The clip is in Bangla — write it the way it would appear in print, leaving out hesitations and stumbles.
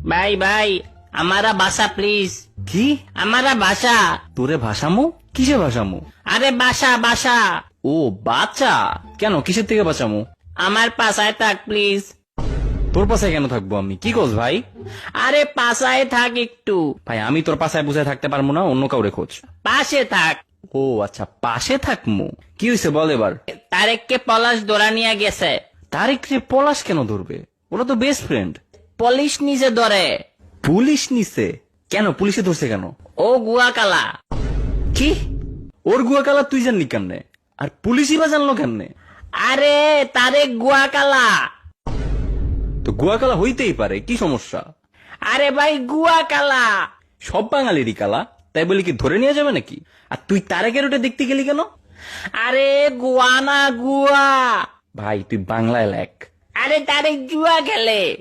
ভাই ভাই আমারা বাসা প্লিজ। কি? আমারা বাসা। তোরে ভাসামু? কিসে ভাসামু? আরে বাসা বাসা। ও বাচ্চা, কেন কিসের থেকে বাঁচামু? আমার পাশায় থাক প্লিজ। তোর পাশায় কেন থাকবো আমি? কি কস ভাই? আরে পাশায় থাক একটু। ভাই আমি তোর পাশায় বুঝায় থাকতে পারবো না, অন্য কাউরে খোঁজ। পাশে থাক। ও আচ্ছা, পাশে থাকমু। কি হয়েছে বল এবার। তারেককে পলাশ ধরা নিয়ে গেছে। তারিক রে পলাশ কেন ধরবে? ওরা তো বেস্ট ফ্রেন্ড। পুলিশ নিজে ধরে। পুলিশ নিছে? কেন পুলিশে ধরছে কেন? ও গুয়া কালা। কি? ওর গুয়া কালা তুই জানলি কেমনে? আর পুলিশই বা জানলো কেমনে? আরে তারেক গুয়া কালা। তো গুয়া কালা হইতেই পারে, কি সমস্যা? আরে ভাই গুয়া কালা। সব বাঙালিরই কালা, তাই বলি কি ধরে নিয়ে যাবে নাকি? আর তুই তারেকের ওটা দেখতে গেলি কেন? আরে গুয়া না গুয়া। ভাই তুই বাংলায় লেখ। আরে তারেক জুয়া খেলে।